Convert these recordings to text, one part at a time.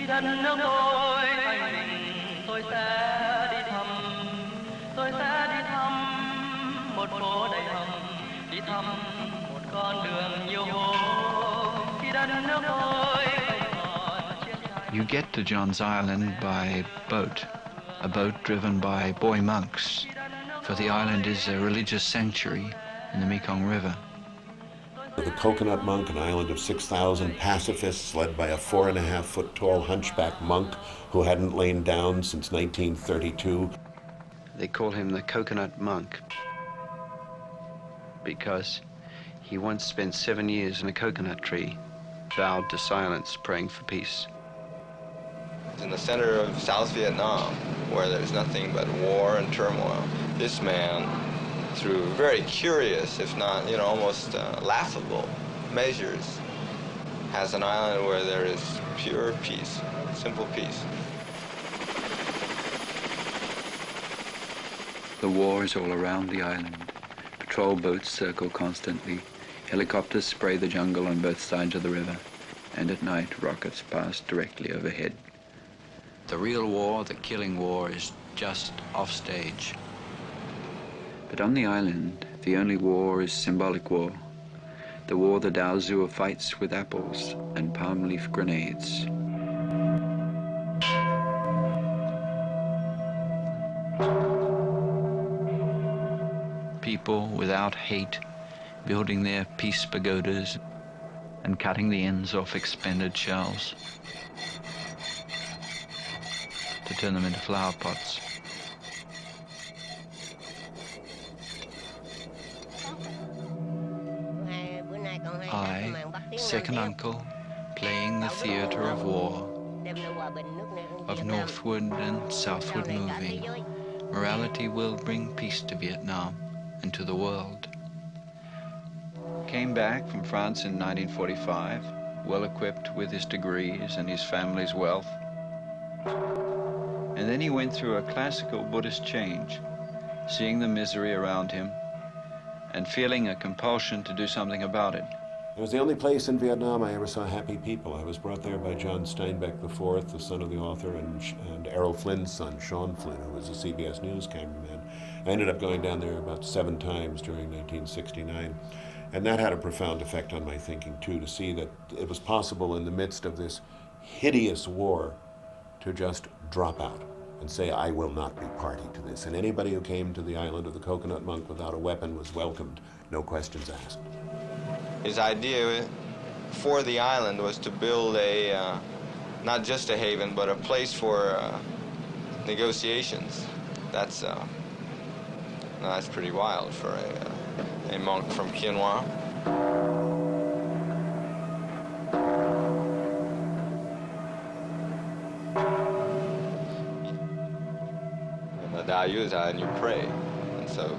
đất nước tôi thanh bình, tôi sẽ đi thăm, tôi sẽ đi thăm một phố đầy hầm, đi thăm một con đường nhiều hồ. Khi đất nước tôi không còn chiến tranh. You get to John's Island by boat, a boat driven by boy monks, for the island is a religious sanctuary in the Mekong River. The Coconut Monk, an island of 6,000 pacifists led by a 4.5-foot tall hunchback monk who hadn't lain down since 1932. They call him the Coconut Monk because he once spent 7 years in a coconut tree, vowed to silence, praying for peace. In the center of South Vietnam, where there's nothing but war and turmoil, this man, through very curious, if not, almost laughable measures, has an island where there is pure peace, simple peace. The war is all around the island. Patrol boats circle constantly. Helicopters spray the jungle on both sides of the river. And at night, rockets pass directly overhead. The real war, the killing war, is just offstage. But on the island, the only war is symbolic war. The war the Dao Zhuo fights with apples and palm leaf grenades. People without hate, building their peace pagodas and cutting the ends off expended shells to turn them into flower pots. I, second uncle, playing the theater of war, of northward and southward moving, morality will bring peace to Vietnam and to the world. Came back from France in 1945, well equipped with his degrees and his family's wealth. And then he went through a classical Buddhist change, seeing the misery around him and feeling a compulsion to do something about it. It was the only place in Vietnam I ever saw happy people. I was brought there by John Steinbeck IV, the son of the author, and Errol Flynn's son, Sean Flynn, who was a CBS News cameraman. I ended up going down there about 7 times during 1969. And that had a profound effect on my thinking, too, to see that it was possible in the midst of this hideous war to just drop out and say, I will not be party to this. And anybody who came to the island of the Coconut Monk without a weapon was welcomed, no questions asked. His idea for the island was to build a, not just a haven, but a place for negotiations. That's pretty wild for a monk from Quien Hoa. In the Dao Yuza, and you pray. And so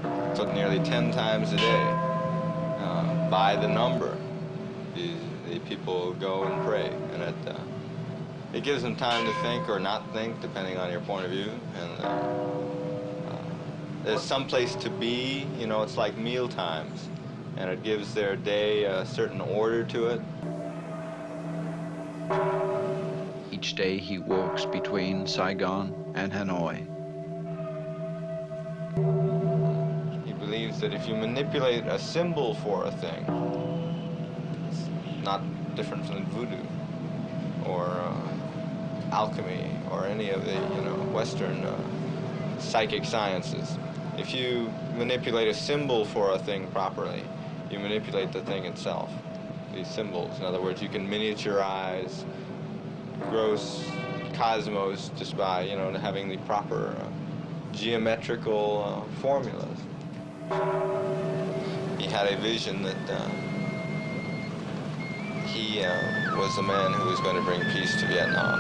it took nearly 10 times a day. By the number, the people go and pray, and it gives them time to think or not think, depending on your point of view. And there's some place to be, it's like meal times, and it gives their day a certain order to it. Each day he walks between Saigon and Hanoi. Believes that if you manipulate a symbol for a thing, it's not different from voodoo or alchemy or any of the Western psychic sciences. If you manipulate a symbol for a thing properly, you manipulate the thing itself. These symbols, in other words, you can miniaturize gross cosmos just by having the proper geometrical formulas. He had a vision that he was the man who was going to bring peace to Vietnam.